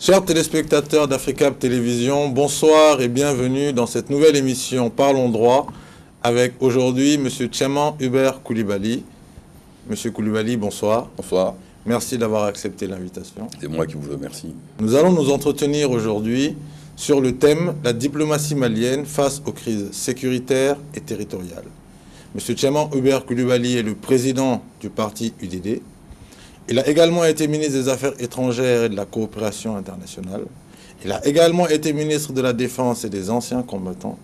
Chers téléspectateurs d'Africab Télévision, bonsoir et bienvenue dans cette nouvelle émission Parlons droit avec aujourd'hui M. Tchaman Hubert Coulibaly. Monsieur Coulibaly, bonsoir. Bonsoir. Merci d'avoir accepté l'invitation. C'est moi qui vous remercie. Nous allons nous entretenir aujourd'hui sur le thème « La diplomatie malienne face aux crises sécuritaires et territoriales ». M. Tchaman Hubert Coulibaly est le président du parti UDD. Il a également été ministre des Affaires étrangères et de la coopération internationale. Il a également été ministre de la Défense et des anciens combattants.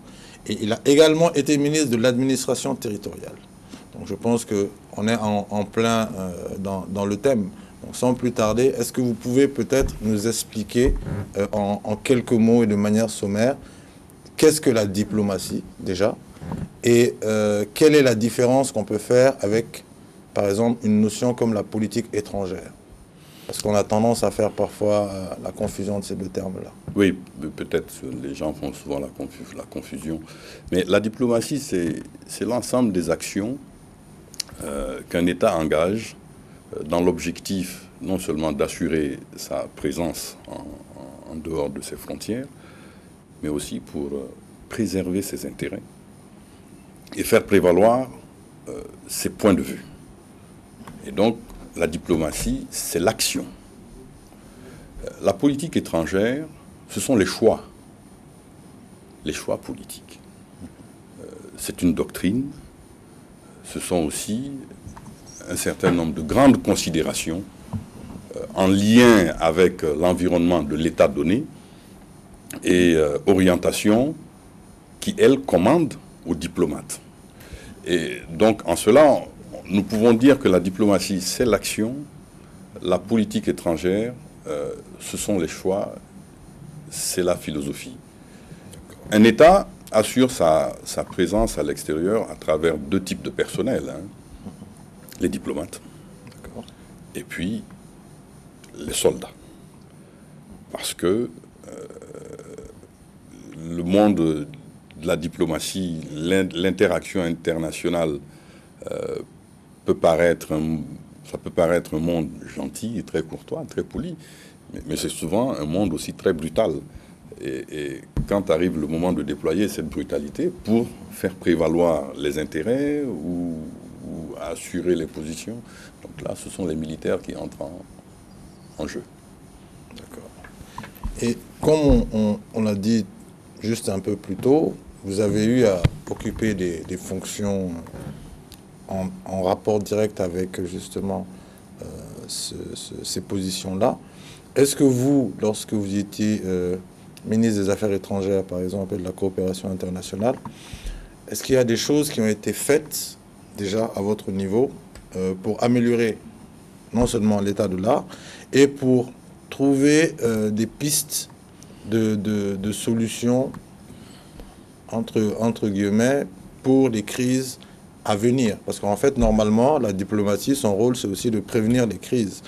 Et il a également été ministre de l'administration territoriale. Donc je pense qu'on est en plein dans le thème. Donc sans plus tarder, est-ce que vous pouvez peut-être nous expliquer en quelques mots et de manière sommaire, qu'est-ce que la diplomatie déjà? Et quelle est la différence qu'on peut faire avec, par exemple, une notion comme la politique étrangère? Parce qu'on a tendance à faire parfois la confusion de ces deux termes-là. Oui, peut-être les gens font souvent la confusion. Mais la diplomatie, c'est l'ensemble des actions qu'un État engage dans l'objectif non seulement d'assurer sa présence en dehors de ses frontières, mais aussi pour préserver ses intérêts et faire prévaloir ses points de vue. Et donc, la diplomatie, c'est l'action. La politique étrangère, ce sont les choix politiques. C'est une doctrine, ce sont aussi un certain nombre de grandes considérations en lien avec l'environnement de l'État donné et orientations qui, elles, commandent aux diplomates. Et donc, en cela, nous pouvons dire que la diplomatie, c'est l'action, la politique étrangère, ce sont les choix, c'est la philosophie. Un État assure sa présence à l'extérieur à travers deux types de personnel, hein. Les diplomates et puis les soldats. Parce que le monde de la diplomatie, l'interaction internationale peut paraître un monde gentil et très courtois, très poli, mais c'est souvent un monde aussi très brutal. Et quand arrive le moment de déployer cette brutalité pour faire prévaloir les intérêts ou assurer les positions, donc là, ce sont les militaires qui entrent en jeu. D'accord. Et comme on l'a dit juste un peu plus tôt, vous avez eu à occuper des fonctions en rapport direct avec justement ces positions-là. Est-ce que vous, lorsque vous étiez ministre des Affaires étrangères, par exemple, et de la coopération internationale, est-ce qu'il y a des choses qui ont été faites déjà à votre niveau pour améliorer non seulement l'état de l'art, et pour trouver des pistes de solutions, entre guillemets, pour les crises à venir? Parce qu'en fait, normalement, la diplomatie, son rôle, c'est aussi de prévenir les crises.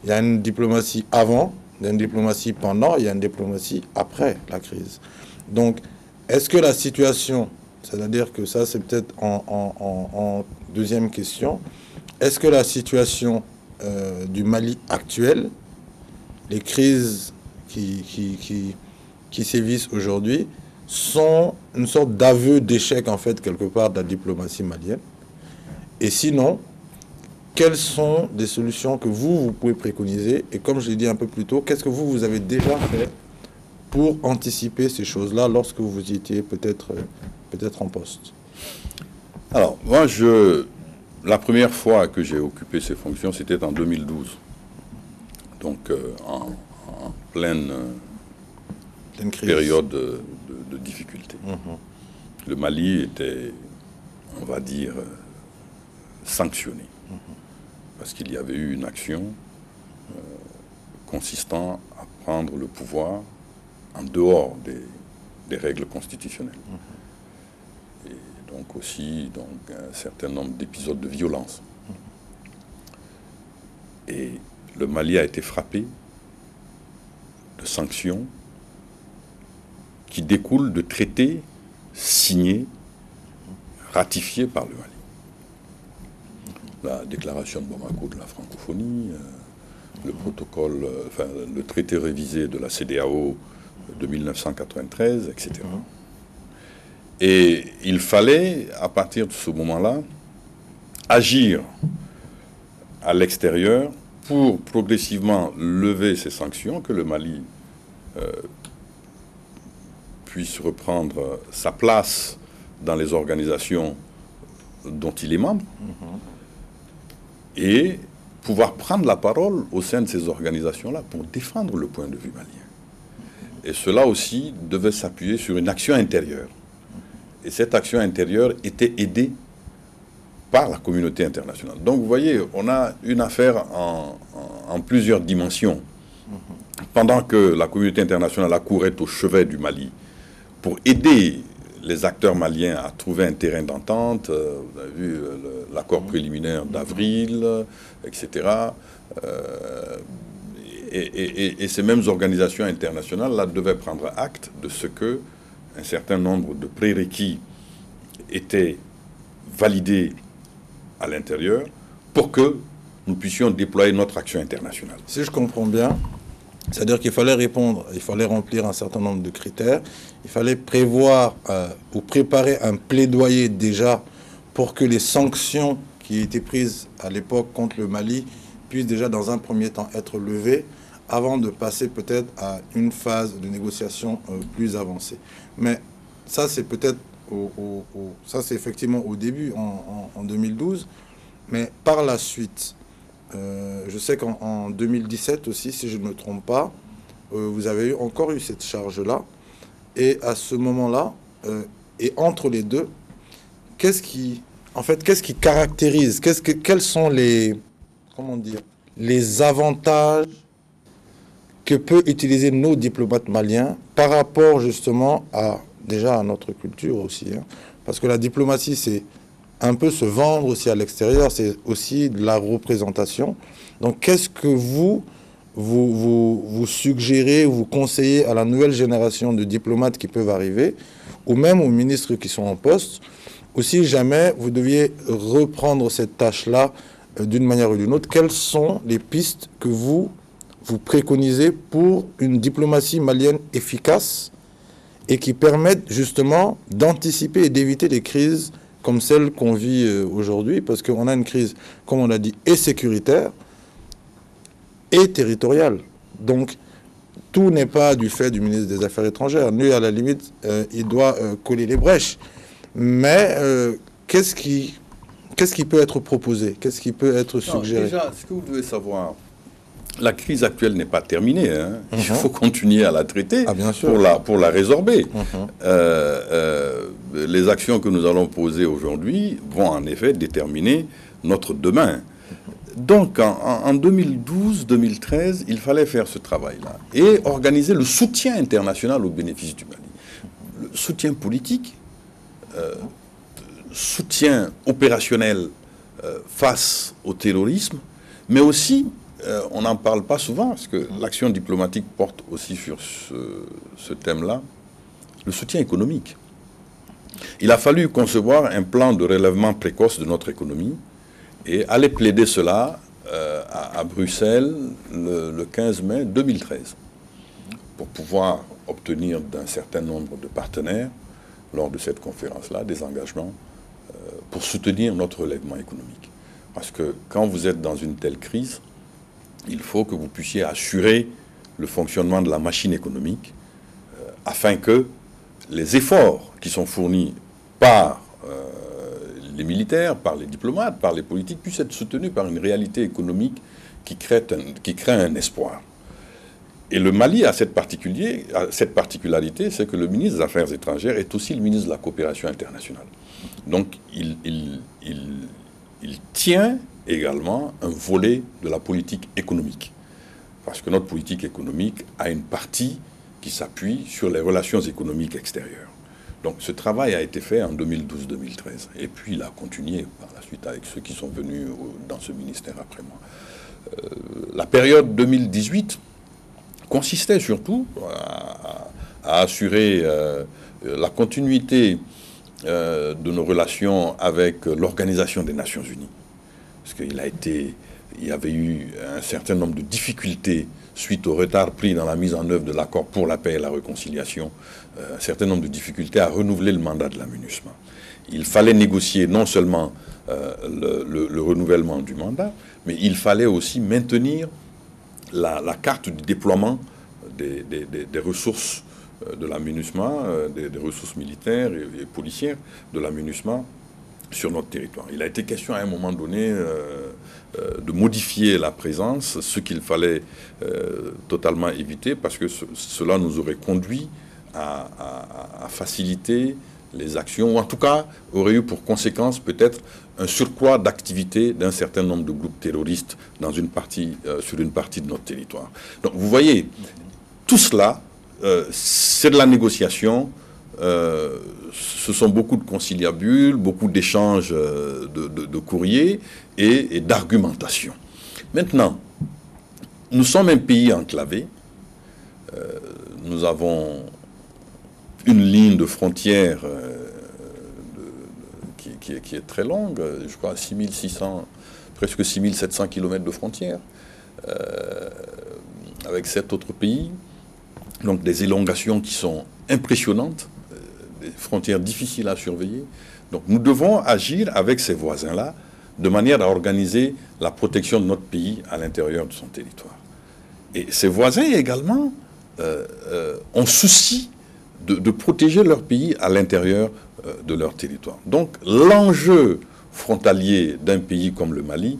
Il y a une diplomatie avant, il y a une diplomatie pendant, il y a une diplomatie après la crise. Donc, est-ce que la situation, c'est-à-dire que ça, c'est peut-être en deuxième question, est-ce que la situation du Mali actuel, les crises qui sévissent aujourd'hui, sont une sorte d'aveu d'échec, en fait, quelque part, de la diplomatie malienne? Et sinon, quelles sont des solutions que vous pouvez préconiser? Et comme je l'ai dit un peu plus tôt, qu'est-ce que vous avez déjà fait pour anticiper ces choses-là lorsque vous étiez peut-être en poste? Alors, moi, la première fois que j'ai occupé ces fonctions, c'était en 2012. Donc, en pleine période de difficulté. Le Mali était, on va dire, sanctionné. Parce qu'il y avait eu une action consistant à prendre le pouvoir en dehors des règles constitutionnelles. Et donc aussi un certain nombre d'épisodes de violence. Et le Mali a été frappé de sanctions qui découlent de traités signés, ratifiés par le Mali. La déclaration de Bamako de la francophonie, le protocole, enfin, le traité révisé de la CEDEAO de 1993, etc. Et il fallait, à partir de ce moment-là, agir à l'extérieur pour progressivement lever ces sanctions, que le Mali puisse reprendre sa place dans les organisations dont il est membre et pouvoir prendre la parole au sein de ces organisations-là pour défendre le point de vue malien. Et cela aussi devait s'appuyer sur une action intérieure. Et cette action intérieure était aidée par la communauté internationale. Donc vous voyez, on a une affaire en plusieurs dimensions. Pendant que la communauté internationale accourait au chevet du Mali pour aider les acteurs maliens à trouver un terrain d'entente, vous avez vu l'accord préliminaire d'avril, etc. Et ces mêmes organisations internationales là, devaient prendre acte de ce que un certain nombre de prérequis étaient validés à l'intérieur pour que nous puissions déployer notre action internationale. Si je comprends bien, c'est-à-dire qu'il fallait répondre, il fallait remplir un certain nombre de critères, il fallait prévoir ou préparer un plaidoyer déjà pour que les sanctions qui étaient prises à l'époque contre le Mali puissent déjà dans un premier temps être levées avant de passer peut-être à une phase de négociation plus avancée. Mais ça, c'est peut-être ça, c'est effectivement au début, en 2012, mais par la suite, je sais qu'en 2017 aussi, si je ne me trompe pas, vous avez encore eu cette charge-là, et à ce moment-là, et entre les deux, qu'est-ce qui caractérise, quels sont les, comment dire, les avantages que peut utiliser nos diplomates maliens par rapport justement à déjà à notre culture aussi, hein, parce que la diplomatie, c'est un peu se vendre aussi à l'extérieur, c'est aussi de la représentation. Donc, qu'est-ce que vous suggérez, vous conseillez à la nouvelle génération de diplomates qui peuvent arriver, ou même aux ministres qui sont en poste, ou si jamais vous deviez reprendre cette tâche-là d'une manière ou d'une autre, quelles sont les pistes que vous préconisez pour une diplomatie malienne efficace et qui permettent justement d'anticiper et d'éviter des crises comme celle qu'on vit aujourd'hui, parce qu'on a une crise, comme on l'a dit, et sécuritaire et territoriale. Donc, tout n'est pas du fait du ministre des Affaires étrangères. Lui, à la limite, il doit coller les brèches. Mais qu'est-ce qui peut être proposé? Qu'est-ce qui peut être suggéré? Déjà, ce que vous devez savoir, la crise actuelle n'est pas terminée. Hein. Il faut continuer à la traiter pour la résorber. Les actions que nous allons poser aujourd'hui vont en effet déterminer notre demain. Donc, en 2012-2013, il fallait faire ce travail-là et organiser le soutien international au bénéfice du Mali. Le soutien politique, soutien opérationnel face au terrorisme, mais aussi, on n'en parle pas souvent, parce que l'action diplomatique porte aussi sur ce thème-là, le soutien économique. Il a fallu concevoir un plan de relèvement précoce de notre économie et aller plaider cela à Bruxelles le 15 mai 2013 pour pouvoir obtenir d'un certain nombre de partenaires lors de cette conférence-là des engagements pour soutenir notre relèvement économique. Parce que quand vous êtes dans une telle crise, il faut que vous puissiez assurer le fonctionnement de la machine économique afin que les efforts qui sont fournis par les militaires, par les diplomates, par les politiques, puissent être soutenus par une réalité économique qui crée un espoir. Et le Mali a cette particularité, c'est que le ministre des Affaires étrangères est aussi le ministre de la coopération internationale. Donc il tient également un volet de la politique économique. Parce que notre politique économique a une partie qui s'appuie sur les relations économiques extérieures. Donc ce travail a été fait en 2012-2013. Et puis il a continué par la suite avec ceux qui sont venus dans ce ministère après moi. La période 2018 consistait surtout à assurer la continuité de nos relations avec l'Organisation des Nations Unies. Parce qu'il a été il y avait eu un certain nombre de difficultés suite au retard pris dans la mise en œuvre de l'accord pour la paix et la réconciliation, un certain nombre de difficultés à renouveler le mandat de la MINUSMA. Il fallait négocier non seulement le renouvellement du mandat, mais il fallait aussi maintenir la carte du déploiement des ressources de la MINUSMA, des ressources militaires et policières de la MINUSMA sur notre territoire. Il a été question à un moment donné de modifier la présence, ce qu'il fallait totalement éviter, parce que cela nous aurait conduit à faciliter les actions, ou en tout cas aurait eu pour conséquence peut-être un surcroît d'activité d'un certain nombre de groupes terroristes dans une partie, sur une partie de notre territoire. Donc vous voyez, tout cela, c'est de la négociation, ce sont beaucoup de conciliabules, beaucoup d'échanges de courriers et d'argumentation. Maintenant, nous sommes un pays enclavé, nous avons une ligne de frontière qui est très longue, je crois 6600, presque 6700 km de frontières, avec 7 autres pays. Donc des élongations qui sont impressionnantes, des frontières difficiles à surveiller. Donc nous devons agir avec ces voisins-là de manière à organiser la protection de notre pays à l'intérieur de son territoire. Et ces voisins également ont souci de protéger leur pays à l'intérieur de leur territoire. Donc l'enjeu frontalier d'un pays comme le Mali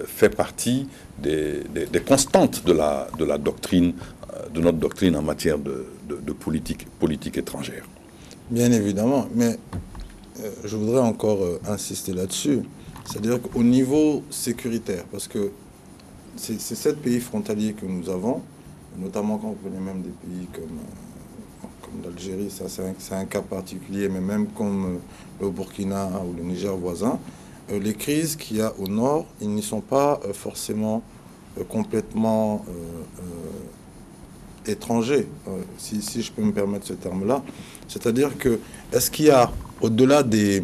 fait partie des constantes de la doctrine, de notre doctrine en matière de politique étrangère. Bien évidemment, mais je voudrais encore insister là-dessus. C'est-à-dire qu'au niveau sécuritaire, parce que c'est 7 pays frontaliers que nous avons, notamment quand on prenait même des pays comme l'Algérie, ça c'est un cas particulier, mais même comme le Burkina ou le Niger voisin, les crises qu'il y a au nord, ils n'y sont pas forcément complètement étrangers, si je peux me permettre ce terme-là. C'est-à-dire que, est-ce qu'il y a, au-delà des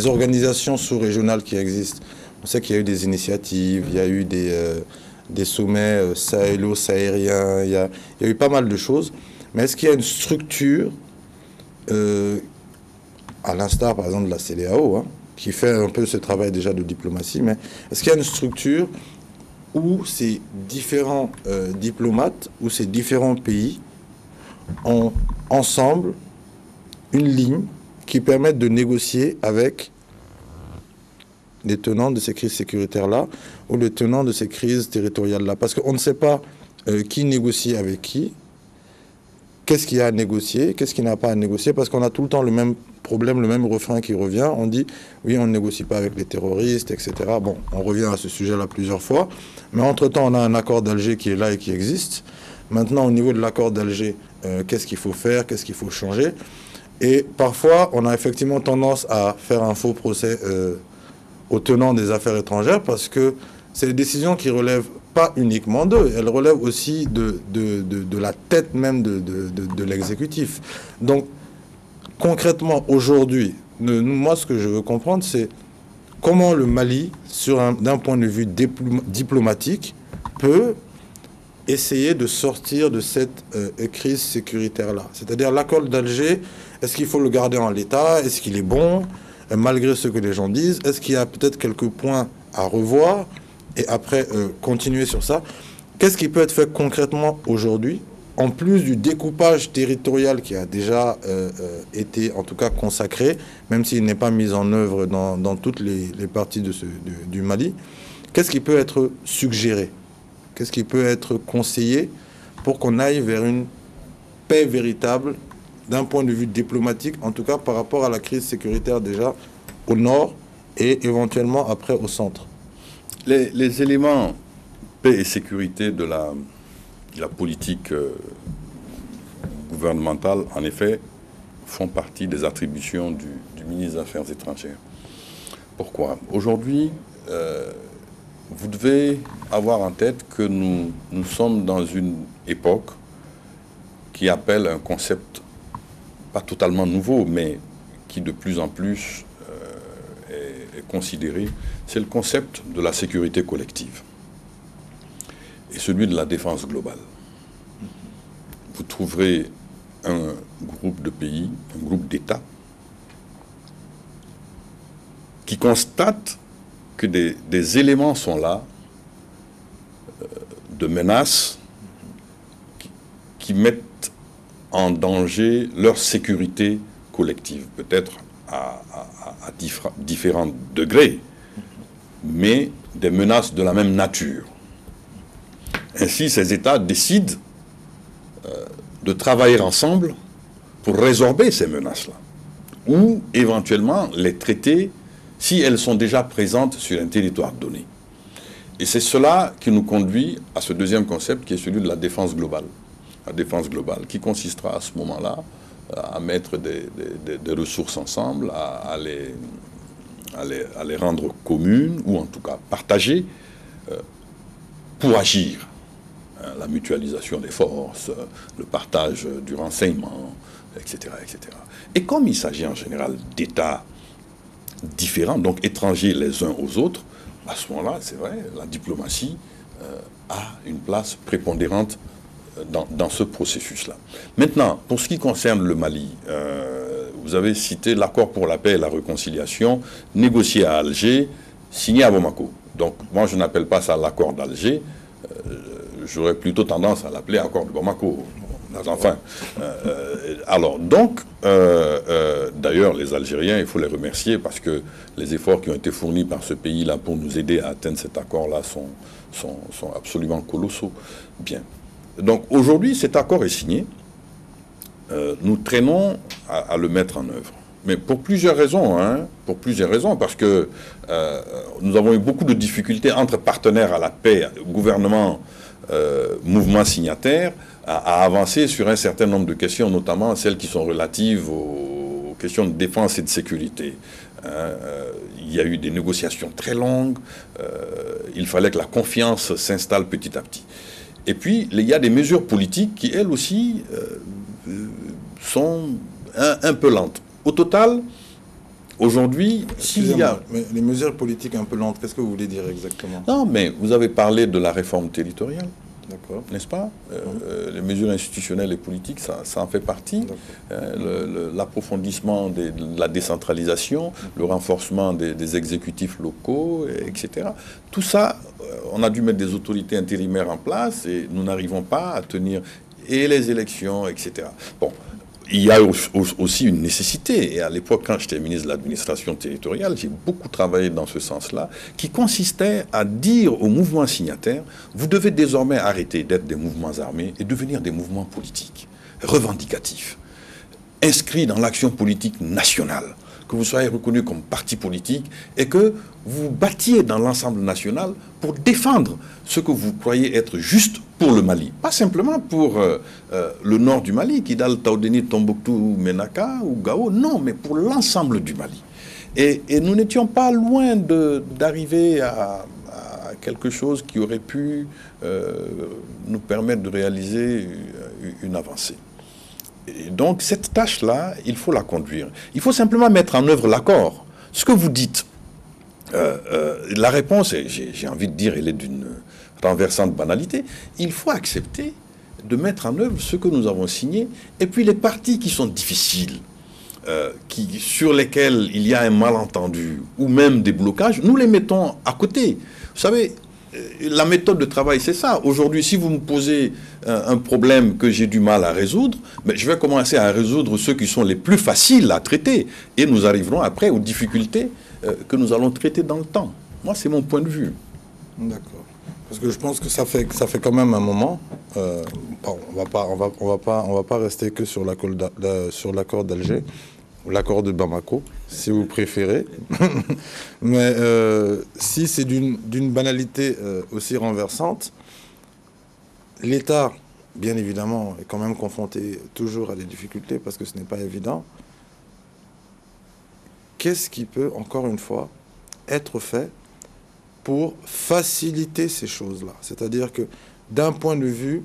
organisations sous-régionales qui existent, on sait qu'il y a eu des initiatives, il y a eu des sommets sahélo-sahariens, il y a eu pas mal de choses, mais est-ce qu'il y a une structure, à l'instar par exemple de la CEDEAO, hein, qui fait un peu ce travail déjà de diplomatie, mais est-ce qu'il y a une structure où ces différents diplomates, où ces différents pays ont ensemble une ligne qui permette de négocier avec les tenants de ces crises sécuritaires-là ou les tenants de ces crises territoriales-là? Parce qu'on ne sait pas qui négocie avec qui, qu'est-ce qu'il y a à négocier, qu'est-ce qu'il n'y a pas à négocier, parce qu'on a tout le temps le même problème, le même refrain qui revient. On dit, oui, on ne négocie pas avec les terroristes, etc. Bon, on revient à ce sujet-là plusieurs fois. Mais entre-temps, on a un accord d'Alger qui est là et qui existe. Maintenant, au niveau de l'accord d'Alger, qu'est-ce qu'il faut faire, qu'est-ce qu'il faut changer? Et parfois, on a effectivement tendance à faire un faux procès aux tenants des affaires étrangères, parce que c'est des décisions qui relèvent pas uniquement d'eux, elles relèvent aussi de la tête même de l'exécutif. Donc, concrètement, aujourd'hui, moi, ce que je veux comprendre, c'est comment le Mali, d'un point de vue diplomatique, peut essayer de sortir de cette crise sécuritaire-là. C'est-à-dire l'accord d'Alger, est-ce qu'il faut le garder en l'état? Est-ce qu'il est bon, malgré ce que les gens disent? Est-ce qu'il y a peut-être quelques points à revoir? Et après, continuer sur ça. Qu'est-ce qui peut être fait concrètement aujourd'hui, en plus du découpage territorial qui a déjà été, en tout cas, consacré, même s'il n'est pas mis en œuvre dans toutes les parties du Mali? Qu'est-ce qui peut être suggéré? Qu'est-ce qui peut être conseillé pour qu'on aille vers une paix véritable, d'un point de vue diplomatique, en tout cas par rapport à la crise sécuritaire déjà au nord et éventuellement après au centre? Les éléments paix et sécurité de la politique gouvernementale, en effet, font partie des attributions du ministre des Affaires étrangères. Pourquoi? Aujourd'hui, vous devez avoir en tête que nous sommes dans une époque qui appelle un concept pas totalement nouveau, mais qui de plus en plus est considéré, c'est le concept de la sécurité collective et celui de la défense globale. Vous trouverez un groupe de pays, un groupe d'États qui constatent que des éléments sont là de menaces qui mettent en danger leur sécurité collective, peut-être à différents degrés, mais des menaces de la même nature. Ainsi, ces États décident de travailler ensemble pour résorber ces menaces-là, ou éventuellement les traiter si elles sont déjà présentes sur un territoire donné. Et c'est cela qui nous conduit à ce deuxième concept qui est celui de la défense globale. La défense globale qui consistera à ce moment-là à mettre des ressources ensemble, à les rendre communes, ou en tout cas partagées, pour agir. La mutualisation des forces, le partage du renseignement, etc., etc. Et comme il s'agit en général d'États différents, donc étrangers les uns aux autres, à ce moment-là, c'est vrai, la diplomatie a une place prépondérante dans ce processus-là. Maintenant, pour ce qui concerne le Mali, vous avez cité l'accord pour la paix et la réconciliation, négocié à Alger, signé à Bamako. Donc, moi, je n'appelle pas ça l'accord d'Alger, j'aurais plutôt tendance à l'appeler accord de Bamako. Enfin, alors, donc, d'ailleurs, les Algériens, il faut les remercier parce que les efforts qui ont été fournis par ce pays-là pour nous aider à atteindre cet accord-là sont absolument colossaux. Bien. Donc, aujourd'hui, cet accord est signé. Nous traînons à le mettre en œuvre. Mais pour plusieurs raisons, hein, parce que nous avons eu beaucoup de difficultés entre partenaires à la paix, gouvernement, mouvement signataire, à avancer sur un certain nombre de questions, notamment celles qui sont relatives aux questions de défense et de sécurité. Il y a eu des négociations très longues, il fallait que la confiance s'installe petit à petit. Et puis, il y a des mesures politiques qui, elles aussi, sont un peu lentes. Au total, aujourd'hui, s'il y a... Mais les mesures politiques un peu lentes, qu'est-ce que vous voulez dire exactement? Non, mais vous avez parlé de la réforme territoriale. D'accord. N'est-ce pas? Les mesures institutionnelles et politiques, ça en fait partie. L'approfondissement de la décentralisation, le renforcement des exécutifs locaux, etc. Tout ça, on a dû mettre des autorités intérimaires en place et nous n'arrivons pas à tenir... Et les élections, etc. Bon. Il y a aussi une nécessité, et à l'époque, quand j'étais ministre de l'administration territoriale, j'ai beaucoup travaillé dans ce sens-là, qui consistait à dire aux mouvements signataires, vous devez désormais arrêter d'être des mouvements armés et devenir des mouvements politiques, revendicatifs, inscrits dans l'action politique nationale, que vous soyez reconnu comme parti politique et que vous battiez dans l'ensemble national pour défendre ce que vous croyez être juste pour le Mali. Pas simplement pour le nord du Mali, Kidal, Taoudeni, Tombouctou, Menaka ou Gao, non, mais pour l'ensemble du Mali. Et nous n'étions pas loin d'arriver à quelque chose qui aurait pu nous permettre de réaliser une avancée. Et donc cette tâche-là, il faut la conduire. Il faut simplement mettre en œuvre l'accord. Ce que vous dites, la réponse, j'ai envie de dire, elle est d'une renversante banalité. Il faut accepter de mettre en œuvre ce que nous avons signé. Et puis les parties qui sont difficiles, sur lesquelles il y a un malentendu ou même des blocages, nous les mettons à côté. Vous savez, la méthode de travail, c'est ça. Aujourd'hui, si vous me posez un problème que j'ai du mal à résoudre, ben, je vais commencer à résoudre ceux qui sont les plus faciles à traiter. Et nous arriverons après aux difficultés que nous allons traiter dans le temps. Moi, c'est mon point de vue. D'accord. Parce que je pense que ça fait quand même un moment. On va pas rester que sur l'accord d'Alger, ou l'accord de Bamako, si vous préférez. Mais si c'est d'une banalité aussi renversante, l'État, bien évidemment, est quand même confronté toujours à des difficultés parce que ce n'est pas évident. Qu'est-ce qui peut, encore une fois, être fait pour faciliter ces choses-là? C'est-à-dire que d'un point de vue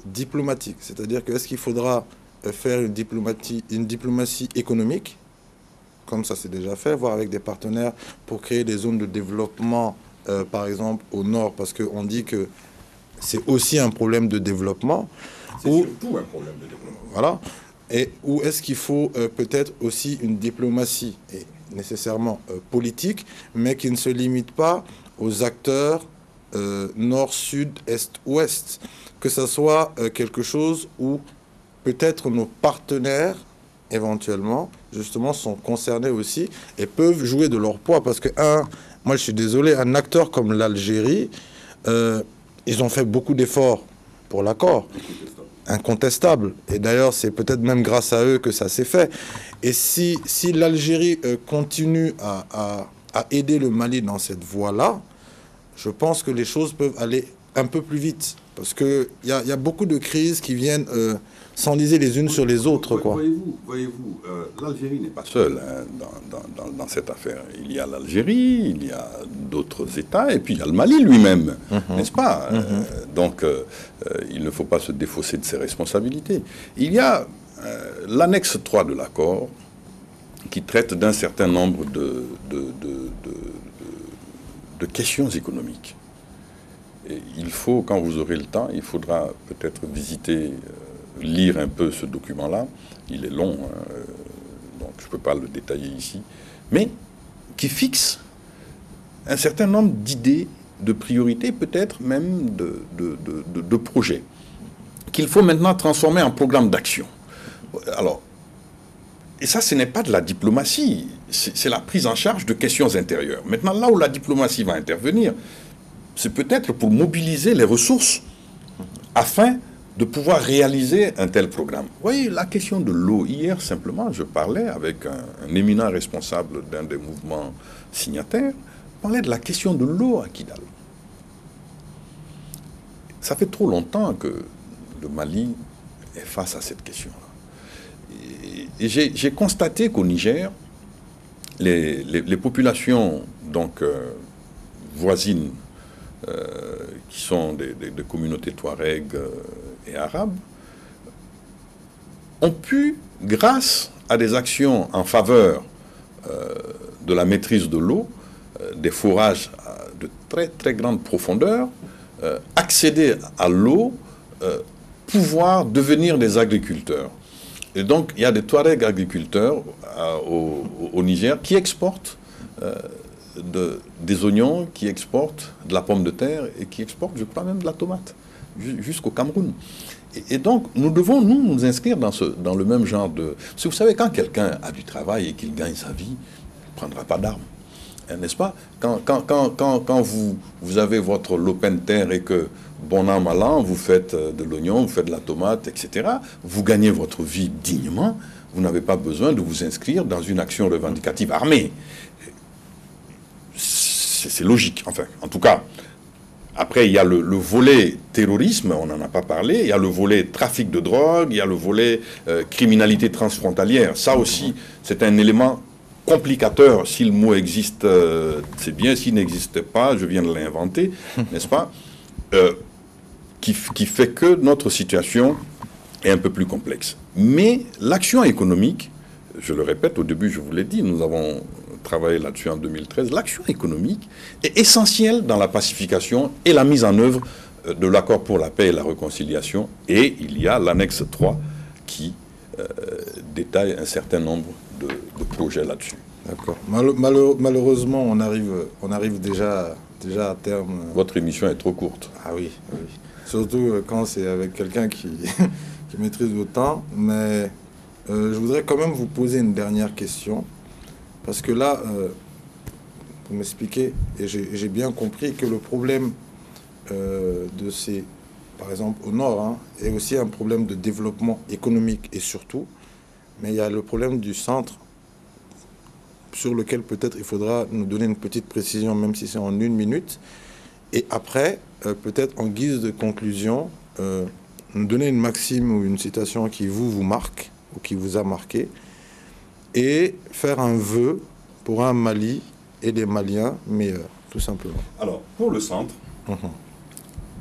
diplomatique, c'est-à-dire que est-ce qu'il faudra faire une diplomatie économique comme ça s'est déjà fait, voire avec des partenaires pour créer des zones de développement, par exemple au nord, parce qu'on dit que c'est aussi un problème de développement. C'est surtout un problème de développement. Voilà. Et où est-ce qu'il faut peut-être aussi une diplomatie, et nécessairement politique, mais qui ne se limite pas aux acteurs nord, sud, est, ouest. Que ce soit quelque chose où peut-être nos partenaires, éventuellement, justement, sont concernés aussi et peuvent jouer de leur poids. Parce que, moi je suis désolé, un acteur comme l'Algérie, ils ont fait beaucoup d'efforts pour l'accord. Incontestable. Et d'ailleurs, c'est peut-être même grâce à eux que ça s'est fait. Et si l'Algérie continue à aider le Mali dans cette voie-là, je pense que les choses peuvent aller un peu plus vite. Parce qu'il y a beaucoup de crises qui viennent s'enliser les unes sur les autres. Voyez-vous, l'Algérie n'est pas seule dans cette affaire. Il y a l'Algérie, il y a d'autres États, et puis il y a le Mali lui-même, n'est-ce pas? Donc, il ne faut pas se défausser de ses responsabilités. Il y a l'annexe 3 de l'accord qui traite d'un certain nombre de questions économiques. Et il faut, quand vous aurez le temps, il faudra peut-être visiter, lire un peu ce document-là. Il est long, donc je ne peux pas le détailler ici, mais qui fixe un certain nombre d'idées, de priorités, peut-être même de projets, qu'il faut maintenant transformer en programme d'action. Alors, et ça, ce n'est pas de la diplomatie, c'est la prise en charge de questions intérieures. Maintenant, là où la diplomatie va intervenir, c'est peut-être pour mobiliser les ressources afin de pouvoir réaliser un tel programme. Vous voyez, la question de l'eau, hier simplement, je parlais avec un éminent responsable d'un des mouvements signataires, je parlais de la question de l'eau à Kidal. Ça fait trop longtemps que le Mali est face à cette question-là. Et j'ai constaté qu'au Niger, les populations donc, voisines, qui sont des communautés touareg et arabes, ont pu, grâce à des actions en faveur de la maîtrise de l'eau, des forages de très très grande profondeur, accéder à l'eau, pouvoir devenir des agriculteurs. Et donc, il y a des Touaregs agriculteurs au Niger qui exportent des oignons, qui exportent de la pomme de terre et qui exportent, je crois même, de la tomate jusqu'au Cameroun. Et donc, nous devons, nous inscrire dans le même genre de... Si vous savez, quand quelqu'un a du travail et qu'il gagne sa vie, il ne prendra pas d'armes. N'est-ce pas? Quand vous avez votre lopin de terre et que, bon an, mal an, vous faites de l'oignon, vous faites de la tomate, etc., vous gagnez votre vie dignement, vous n'avez pas besoin de vous inscrire dans une action revendicative armée. C'est logique, enfin, en tout cas. Après, il y a le volet terrorisme, on n'en a pas parlé, il y a le volet trafic de drogue, il y a le volet criminalité transfrontalière. Ça aussi, c'est un élément complicateur. Si le mot existe, c'est bien. S'il n'existe pas, je viens de l'inventer, n'est-ce pas, qui fait que notre situation est un peu plus complexe. Mais l'action économique, je le répète, au début, je vous l'ai dit, nous avons travaillé là-dessus en 2013, l'action économique est essentielle dans la pacification et la mise en œuvre de l'accord pour la paix et la réconciliation. Et il y a l'annexe 3 qui détaille un certain nombre de projets là-dessus. D'accord. Malheureusement, on arrive déjà à terme. Votre émission est trop courte. Ah oui, oui. Surtout quand c'est avec quelqu'un qui maîtrise le temps. Mais je voudrais quand même vous poser une dernière question. Parce que là, vous m'expliquez, et j'ai bien compris que le problème de ces, par exemple au nord, hein, est aussi un problème de développement économique et surtout, mais il y a le problème du centre sur lequel peut-être il faudra nous donner une petite précision, même si c'est en 1 minute. Et après, peut-être en guise de conclusion, nous donner une maxime ou une citation qui vous marque ou qui vous a marqué, et faire un vœu pour un Mali et des Maliens meilleurs, tout simplement. Alors, pour le centre,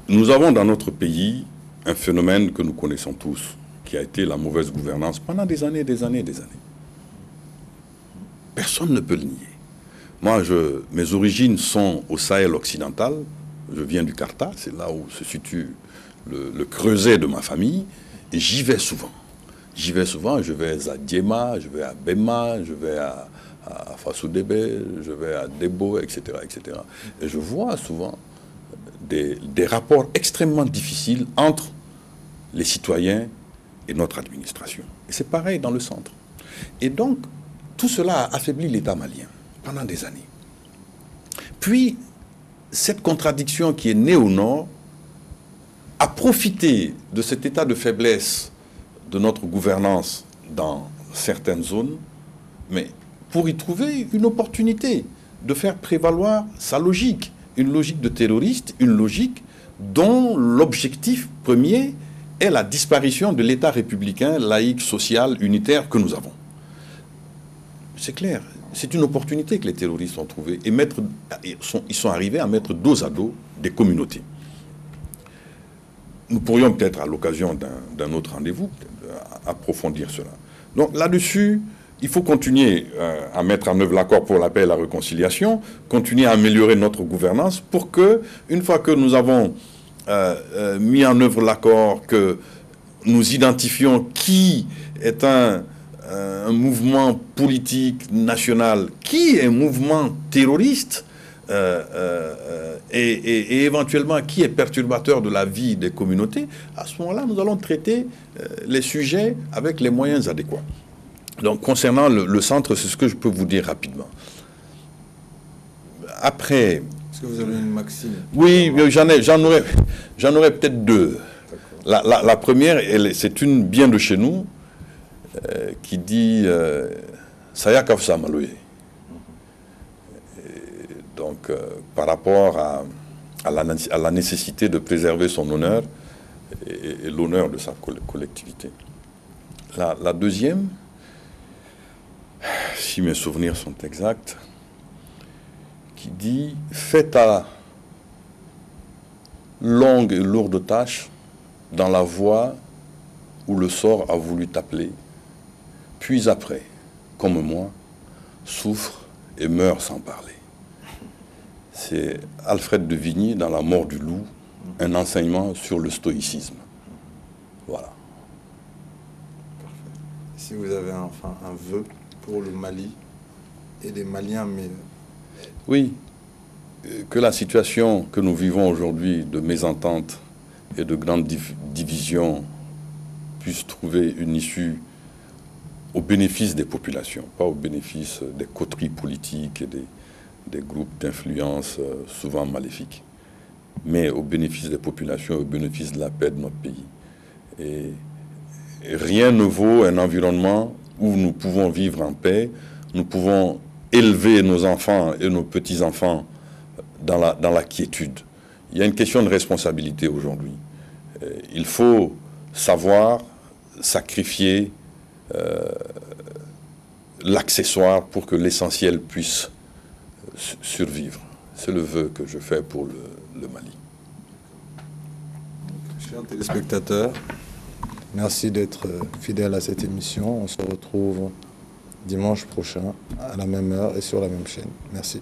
nous avons dans notre pays un phénomène que nous connaissons tous, qui a été la mauvaise gouvernance pendant des années, des années, des années. Personne ne peut le nier. Moi, mes origines sont au Sahel occidental. Je viens du Karta, c'est là où se situe le creuset de ma famille. Et j'y vais souvent. J'y vais souvent, je vais à Diema, je vais à Bema, je vais à Fasoudébé, je vais à Debo, etc., etc. Et je vois souvent des rapports extrêmement difficiles entre les citoyens et notre administration. Et c'est pareil dans le centre. Et donc, tout cela a affaibli l'État malien pendant des années. Puis, cette contradiction qui est née au nord a profité de cet état de faiblesse de notre gouvernance dans certaines zones, mais pour y trouver une opportunité de faire prévaloir sa logique, une logique de terroriste, une logique dont l'objectif premier est la disparition de l'État républicain, laïque, social, unitaire que nous avons. C'est clair, c'est une opportunité que les terroristes ont trouvée et ils sont arrivés à mettre dos à dos des communautés. Nous pourrions peut-être, à l'occasion d'un autre rendez-vous, approfondir cela. Donc là-dessus, il faut continuer à mettre en œuvre l'accord pour la paix et la réconciliation, continuer à améliorer notre gouvernance pour que, une fois que nous avons mis en œuvre l'accord, que nous identifions qui est un mouvement politique national, qui est un mouvement terroriste, et éventuellement qui est perturbateur de la vie des communautés, à ce moment-là, nous allons traiter les sujets avec les moyens adéquats. Donc, concernant le centre, c'est ce que je peux vous dire rapidement. Après... Est-ce que vous avez une maxime? Oui, j'en aurais peut-être deux. La première, c'est une bien de chez nous, qui dit « Saya Kafsa Maloye ». Donc, par rapport à la nécessité de préserver son honneur et l'honneur de sa collectivité. La deuxième, si mes souvenirs sont exacts, qui dit « Fais ta longue et lourde tâche dans la voie où le sort a voulu t'appeler, puis après, comme moi, souffre et meurt sans parler. » C'est Alfred de Vigny dans La mort du loup, un enseignement sur le stoïcisme. Voilà. Parfait. Si vous avez enfin un vœu pour le Mali et les Maliens, mais... Oui, que la situation que nous vivons aujourd'hui de mésentente et de grande division puisse trouver une issue au bénéfice des populations, pas au bénéfice des coteries politiques et des groupes d'influence souvent maléfiques, mais au bénéfice des populations, au bénéfice de la paix de notre pays. Et rien ne vaut un environnement où nous pouvons vivre en paix, nous pouvons élever nos enfants et nos petits-enfants dans la quiétude. Il y a une question de responsabilité aujourd'hui. Il faut savoir sacrifier l'accessoire pour que l'essentiel puisse survivre. C'est le vœu que je fais pour le Mali. Chers téléspectateurs, merci d'être fidèles à cette émission. On se retrouve dimanche prochain à la même heure et sur la même chaîne. Merci.